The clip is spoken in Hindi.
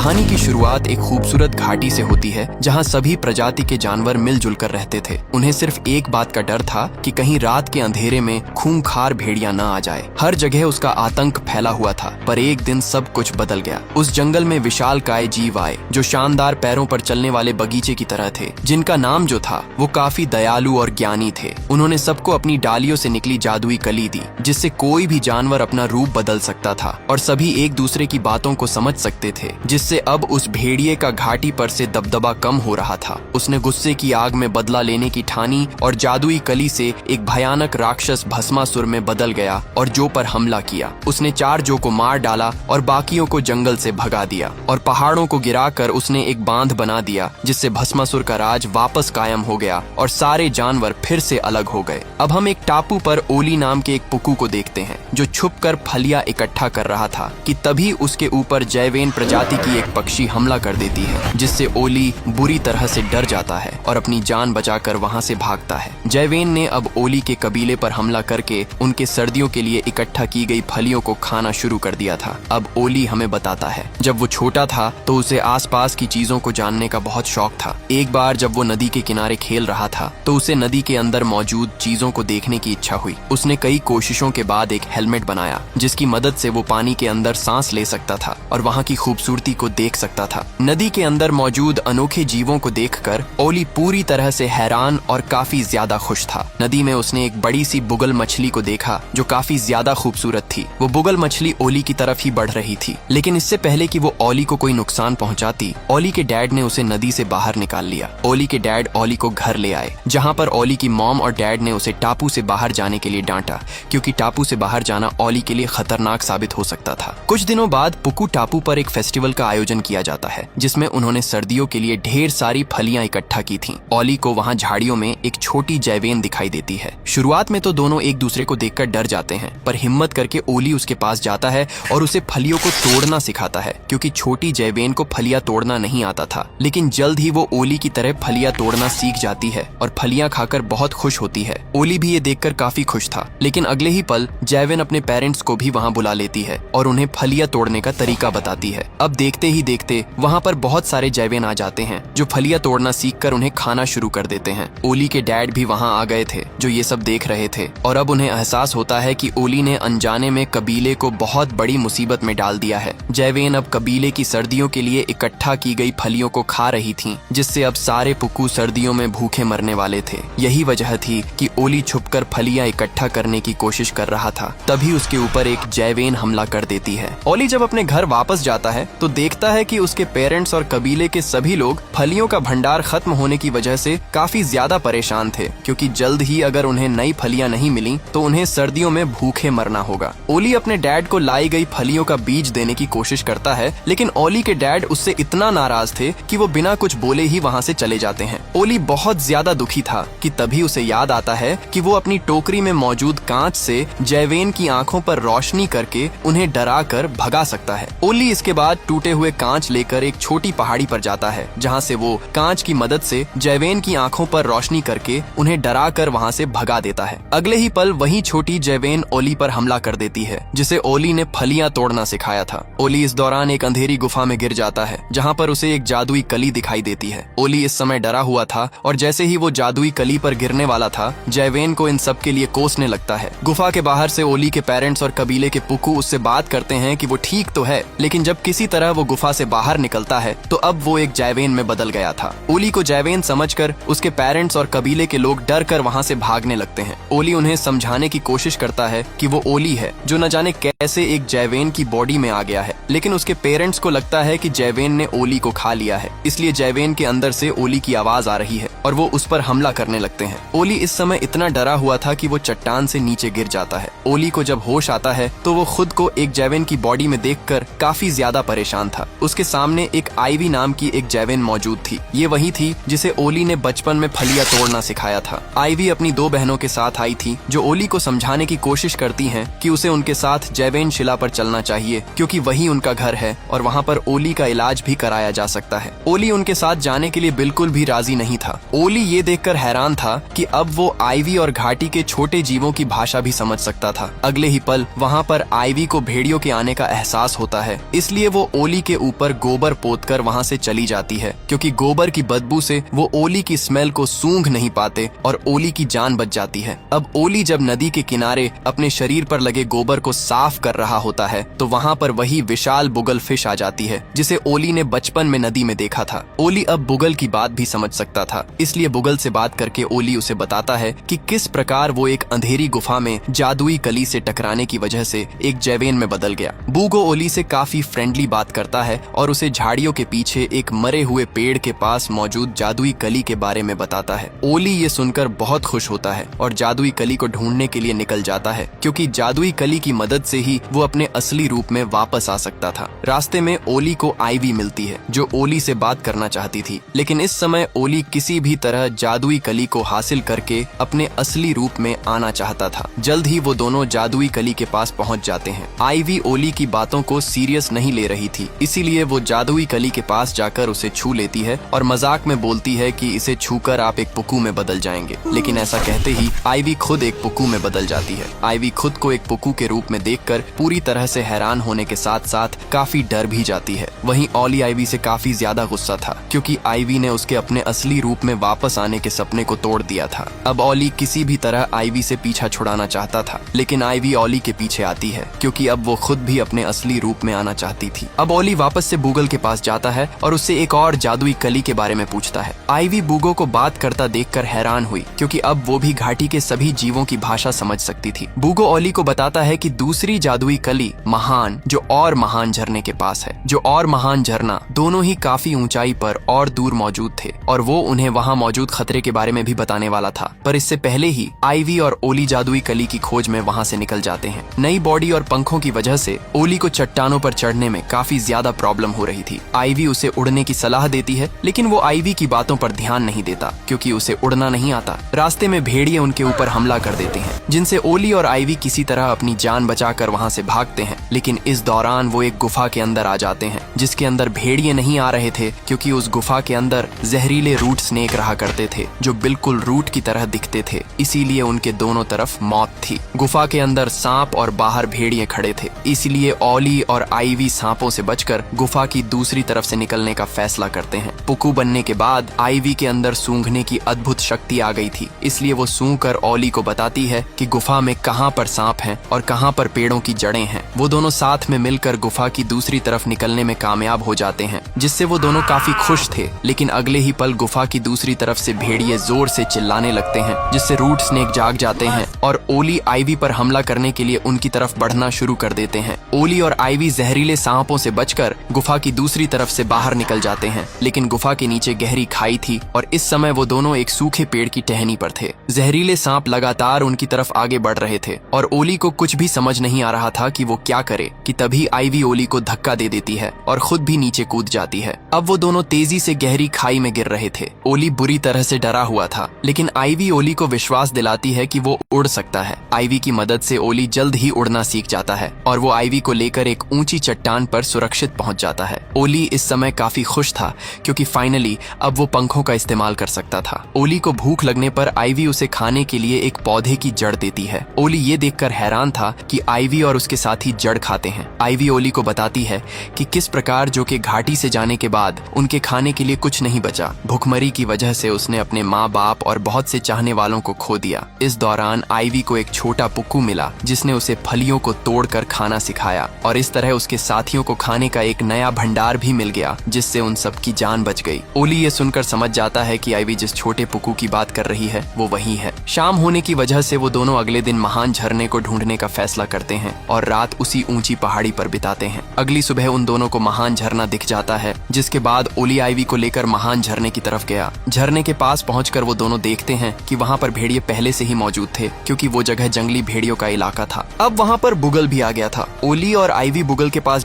कहानी की शुरुआत एक खूबसूरत घाटी से होती है जहाँ सभी प्रजाति के जानवर मिलजुल कर रहते थे। उन्हें सिर्फ एक बात का डर था कि कहीं रात के अंधेरे में खूंखार भेड़िया न आ जाए। हर जगह उसका आतंक फैला हुआ था। पर एक दिन सब कुछ बदल गया। उस जंगल में विशालकाय जीव आए जो शानदार पैरों पर चलने वाले बगीचे की तरह थे, जिनका नाम जो था वो काफी दयालु और ज्ञानी थे। उन्होंने सबको अपनी डालियों से निकली जादुई कली दी, जिससे कोई भी जानवर अपना रूप बदल सकता था और सभी एक दूसरे की बातों को समझ सकते थे, जिससे अब उस भेड़िए का घाटी पर से दबदबा कम हो रहा था। उसने गुस्से की आग में बदला लेने की ठानी और जादुई कली से एक भयानक राक्षस भस्मासुर में बदल गया और जो पर हमला किया। उसने 4 जो को मार डाला और बाकियों को जंगल से भगा दिया और पहाड़ों को गिराकर उसने एक बांध बना दिया, जिससे भस्मासुर का राज वापस कायम हो गया और सारे जानवर फिर से अलग हो गए। अब हम एक टापू पर ओली नाम के एक पुक्कू को देखते हैं जो छुपकर फलियां इकट्ठा कर रहा था कि तभी उसके ऊपर जैवेन प्रजाति की एक पक्षी हमला कर देती है, जिससे ओली बुरी तरह से डर जाता है और अपनी जान बचाकर वहां से भागता है। जैवेन ने अब ओली के कबीले पर हमला करके उनके सर्दियों के लिए इकट्ठा की गई फलियों को खाना शुरू कर दिया था। अब ओली हमें बताता है, जब वो छोटा था तो उसे आसपास की चीजों को जानने का बहुत शौक था। एक बार जब वो नदी के किनारे खेल रहा था तो उसे नदी के अंदर मौजूद चीजों को देखने की इच्छा हुई। उसने कई कोशिशों के बाद एक हेलमेट बनाया जिसकी मदद से वो पानी के अंदर सांस ले सकता था और वहाँ की खूबसूरती को देख सकता था। नदी के अंदर मौजूद अनोखे जीवों को देखकर ओली पूरी तरह से हैरान और काफी ज्यादा खुश था। नदी में उसने एक बड़ी सी बुगल मछली को देखा जो काफी ज्यादा खूबसूरत थी। वो बुगल मछली ओली की तरफ ही बढ़ रही थी, लेकिन इससे पहले कि वो ओली को कोई नुकसान पहुंचाती, ओली के डैड ने उसे नदी से बाहर निकाल लिया। ओली के डैड ओली को घर ले आए, जहाँ पर ओली की मॉम और डैड ने उसे टापू से बाहर जाने के लिए डांटा, क्योंकि टापू से बाहर जाना ओली के लिए खतरनाक साबित हो सकता था। कुछ दिनों बाद पुक्कू टापू पर एक फेस्टिवल का आयोजन किया जाता है, जिसमें उन्होंने सर्दियों के लिए ढेर सारी फलियां इकट्ठा की थीं। ओली को वहां झाड़ियों में एक छोटी जैवेन दिखाई देती है। शुरुआत में तो दोनों एक दूसरे को देखकर डर जाते हैं, पर हिम्मत करके ओली उसके पास जाता है और उसे फलियों को तोड़ना सिखाता है, क्योंकि छोटी जैवेन को फलियां तोड़ना नहीं आता था। लेकिन जल्द ही वो ओली की तरह फलियां तोड़ना सीख जाती है और फलियां खाकर बहुत खुश होती है। ओली भी ये देखकर काफी खुश था, लेकिन अगले ही पल जैवेन अपने पेरेंट्स को भी वहां बुला लेती है और उन्हें फलियां तोड़ने का तरीका बताती है। अब देखते ही देखते वहां पर बहुत सारे जैवेन आ जाते हैं जो फलियां तोड़ना सीखकर उन्हें खाना शुरू कर देते हैं। ओली के डैड भी वहां आ गए थे जो ये सब देख रहे थे और अब उन्हें एहसास होता है कि ओली ने अनजाने में कबीले को बहुत बड़ी मुसीबत में डाल दिया है। जैवेन अब कबीले की सर्दियों के लिए इकट्ठा की गई फलियों को खा रही थीं, जिससे अब सारे पुक्कू सर्दियों में भूखे मरने वाले थे। यही वजह थी कि ओली छुपकर फलियां इकट्ठा करने की कोशिश कर रहा था। तभी उसके ऊपर एक जैवेन हमला कर देती है। ओली जब अपने घर वापस जाता है तो देखता है कि उसके पेरेंट्स और कबीले के सभी लोग फलियों का भंडार खत्म होने की वजह से काफी ज्यादा परेशान थे, क्योंकि जल्द ही अगर उन्हें नई फलियां नहीं मिली तो उन्हें सर्दियों में भूखे मरना होगा। ओली अपने डैड को लाई गई फलियों का बीज देने की कोशिश करता है, लेकिन ओली के डैड उससे इतना नाराज थे कि वो बिना कुछ बोले ही वहाँ से चले जाते हैं। ओली बहुत ज्यादा दुखी था कि तभी उसे याद आता है कि वो अपनी टोकरी में मौजूद कांच से जैवेन की आंखों पर रोशनी करके उन्हें डरा कर भगा सकता है। ओली इसके बाद टूटे हुए कांच लेकर एक छोटी पहाड़ी पर जाता है, जहाँ से वो कांच की मदद से जैवेन की आंखों पर रोशनी करके उन्हें डरा कर वहाँ से भगा देता है। अगले ही पल वही छोटी जैवेन ओली पर हमला कर देती है, जिसे ओली ने फलियां तोड़ना सिखाया था। ओली इस दौरान एक अंधेरी गुफा में गिर जाता है, जहाँ पर उसे एक जादुई कली दिखाई देती है। ओली इस समय डरा हुआ था और जैसे ही वो जादुई कली पर गिरने वाला था, जैवेन को इन सब के लिए कोसने लगता है। गुफा के बाहर से ओली के पेरेंट्स और कबीले के पुक्कू उससे बात करते हैं कि वो ठीक तो है, लेकिन जब किसी तरह वो गुफा से बाहर निकलता है तो अब वो एक जैवेन में बदल गया था। ओली को जैवेन समझकर उसके पेरेंट्स और कबीले के लोग डर कर वहाँ से भागने लगते हैं। ओली उन्हें समझाने की कोशिश करता है कि वो ओली है जो न जाने कैसे एक जैवेन की बॉडी में आ गया है, लेकिन उसके पेरेंट्स को लगता है कि जैवेन ने ओली को खा लिया है, इसलिए जैवेन के अंदर से ओली की आवाज आ रही है और वो उस पर हमला करने लगते हैं। ओली इस समय इतना डरा हुआ था कि वो चट्टान से नीचे गिर जाता है। ओली को जब होश आता है तो वो खुद को एक जैवेन की बॉडी में देखकर काफी ज्यादा परेशान था। उसके सामने एक आईवी नाम की एक जैवेन मौजूद थी। ये वही थी जिसे ओली ने बचपन में फलियां तोड़ना सिखाया था। आईवी अपनी 2 बहनों के साथ आई थी जो ओली को समझाने की कोशिश करती हैं कि उसे उनके साथ जैवेन शिला पर चलना चाहिए, क्योंकि वही उनका घर है और वहाँ पर ओली का इलाज भी कराया जा सकता है। ओली उनके साथ जाने के लिए बिल्कुल भी राजी नहीं था। ओली ये देखकर हैरान था कि अब वो आईवी और घाटी के छोटे जीवों की भाषा भी समझ सकता था। अगले ही पल वहाँ पर आईवी को भेड़ियों के आने का एहसास होता है, इसलिए वो ओली के ऊपर गोबर पोतकर वहाँ से चली जाती है, क्योंकि गोबर की बदबू से वो ओली की स्मेल को सूंघ नहीं पाते और ओली की जान बच जाती है। अब ओली जब नदी के किनारे अपने शरीर पर लगे गोबर को साफ कर रहा होता है तो वहाँ पर वही विशाल बुगल फिश आ जाती है जिसे ओली ने बचपन में नदी में देखा था। ओली अब बुगल की बात भी समझ सकता था, इसलिए बुगल से बात करके ओली उसे बताता है कि किस प्रकार वो एक अंधेरी गुफा में जादुई कली से टकराने की वजह से एक जैवेन में बदल गया। बूगो ओली से काफी फ्रेंडली बात करता है और उसे झाड़ियों के पीछे एक मरे हुए पेड़ के पास मौजूद जादुई कली के बारे में बताता है। ओली ये सुनकर बहुत खुश होता है और जादुई कली को ढूंढने के लिए निकल जाता है, क्योंकि जादुई कली की मदद से ही वो अपने असली रूप में वापस आ सकता था। रास्ते में ओली को आईवी मिलती है जो ओली से बात करना चाहती थी, लेकिन इस समय ओली किसी भी तरह जादुई कली को हासिल करके अपने असली रूप में आना चाहता था। जल्द ही वो दोनों जादुई कली के पास पहुंच जाते हैं। आईवी ओली की बातों को सीरियस नहीं ले रही थी, इसीलिए वो जादुई कली के पास जाकर उसे छू लेती है और मजाक में बोलती है कि इसे छूकर आप एक पुक्कू में बदल जाएंगे। लेकिन ऐसा कहते ही आईवी खुद एक पुक्कू में बदल जाती है। आईवी खुद को एक पुक्कू के रूप में देखकर पूरी तरह से हैरान होने के साथ साथ काफी डर भी जाती है। वहीं ओली आईवी से काफी ज्यादा गुस्सा था, क्योंकि आईवी ने उसके अपने असली रूप में वापस आने के सपने को तोड़ दिया था। अब ओली किसी भी तरह आईवी से पीछा छुड़ाना चाहता था, लेकिन आईवी ओली के पीछे आती है, क्योंकि अब वो खुद भी अपने असली रूप में आना चाहती थी। अब ओली वापस से बूगल के पास जाता है और उससे एक और जादुई कली के बारे में पूछता है। आईवी बूगो को बात करता देखकर हैरान हुई, क्योंकि अब वो भी घाटी के सभी जीवों की भाषा समझ सकती थी। बूगो ओली को बताता है कि दूसरी जादुई कली महान जो और महान झरने के पास है। जो और महान झरना दोनों ही काफी ऊंचाई पर और दूर मौजूद थे और वो उन्हें वहाँ मौजूद खतरे के बारे में भी बताने वाला था। पर इससे पहले ही आईवी और ओली जादुई कली की खोज में वहाँ से निकल जाते हैं। नई बॉडी और पंखों की वजह से ओली को चट्टानों पर चढ़ने में काफी ज्यादा प्रॉब्लम हो रही थी। आईवी उसे उड़ने की सलाह देती है, लेकिन वो आईवी की बातों पर ध्यान नहीं देता, क्योंकि उसे उड़ना नहीं आता। रास्ते में भेड़िए उनके ऊपर हमला कर देते हैं, जिनसे ओली और आईवी किसी तरह अपनी जान बचाकर वहाँ से भागते हैं। लेकिन इस दौरान वो एक गुफा के अंदर आ जाते हैं, जिसके अंदर भेड़िए नहीं आ रहे थे, क्योंकि उस गुफा के अंदर जहरीले रूट स्नेक रहा करते थे जो बिल्कुल रूट की तरह दिखते थे, इसीलिए उनके दोनों तरफ मौत थी। गुफा के अंदर सांप और बाहर भेड़िए खड़े थे, इसलिए ओली और आईवी सांपों से बचकर गुफा की दूसरी तरफ से निकलने का फैसला करते हैं। पुक्कू बनने के बाद आईवी के अंदर सूंघने की अद्भुत शक्ति आ गई थी, इसलिए वो सूंघकर ओली को बताती है कि गुफा में कहाँ पर सांप हैं और कहाँ पर पेड़ों की जड़ें हैं। वो दोनों साथ में मिलकर गुफा की दूसरी तरफ निकलने में कामयाब हो जाते हैं, जिससे वो दोनों काफी खुश थे। लेकिन अगले ही पल गुफा की दूसरी तरफ से भेड़िए जोर से चिल्लाने लगते हैं, जिससे रूट स्नेक जाग जाते हैं और ओली आईवी पर हमला करने के लिए उनकी तरफ बढ़ना शुरू कर देते हैं। ओली और आईवी जहरीले सांपों से बचकर गुफा की दूसरी तरफ से बाहर निकल जाते हैं, लेकिन गुफा के नीचे गहरी खाई थी और इस समय वो दोनों एक सूखे पेड़ की टहनी पर थे। जहरीले सांप लगातार उनकी तरफ आगे बढ़ रहे थे और ओली को कुछ भी समझ नहीं आ रहा था कि वो क्या करे कि तभी आईवी ओली को धक्का दे देती है और खुद भी नीचे कूद जाती है। अब वो दोनों तेजी से गहरी खाई में गिर रहे थे। ओली बुरी तरह से डरा हुआ था, लेकिन आईवी ओली को विश्वास दिलाती है कि वो उड़ सकता है। आईवी की मदद से ओली जल्द ही उड़ना सीख जाता है और वो आईवी को लेकर एक ऊंची चट्टान पर सुरक्षित पहुंच जाता है। ओली इस समय काफी खुश था, क्योंकि फाइनली अब वो पंखों का इस्तेमाल कर सकता था। ओली को भूख लगने पर आईवी उसे खाने के लिए एक पौधे की जड़ देती है। ओली ये देखकर हैरान था कि आईवी और उसके साथी जड़ खाते हैं। आईवी ओली को बताती है कि किस प्रकार जो कि घाटी से जाने के बाद उनके खाने के लिए कुछ नहीं बचा। भुखमरी की वजह से उसने अपने माँ बाप और बहुत से चाहने वालों को खो दिया। इस दौरान आईवी को एक छोटा पुक्कू मिला, जिसने उसे फलियों को तोड़कर खाना सिखाया और इस तरह उसके साथियों को खाने का एक नया भंडार भी मिल गया, जिससे उन सब की जान बच गई। ओली ये सुनकर समझ जाता है कि आईवी जिस छोटे पुक्कू की बात कर रही है वो वही है। शाम होने की वजह से वो दोनों अगले दिन महान झरने को ढूंढने का फैसला करते हैं और रात उसी ऊंची पहाड़ी पर बिताते हैं। अगली सुबह उन दोनों को महान झरना दिख जाता है, जिसके बाद ओली आईवी को लेकर महान झरने की तरफ गया। झरने के पास पहुंचकर वो दोनों देखते हैं कि वहाँ पर भेड़िए पहले से ही मौजूद थे, क्योंकि वो जगह जंगली भेड़ियों का इलाका था। अब वहाँ पर बुगल भी आ गया था। ओली और आईवी बुगल के पास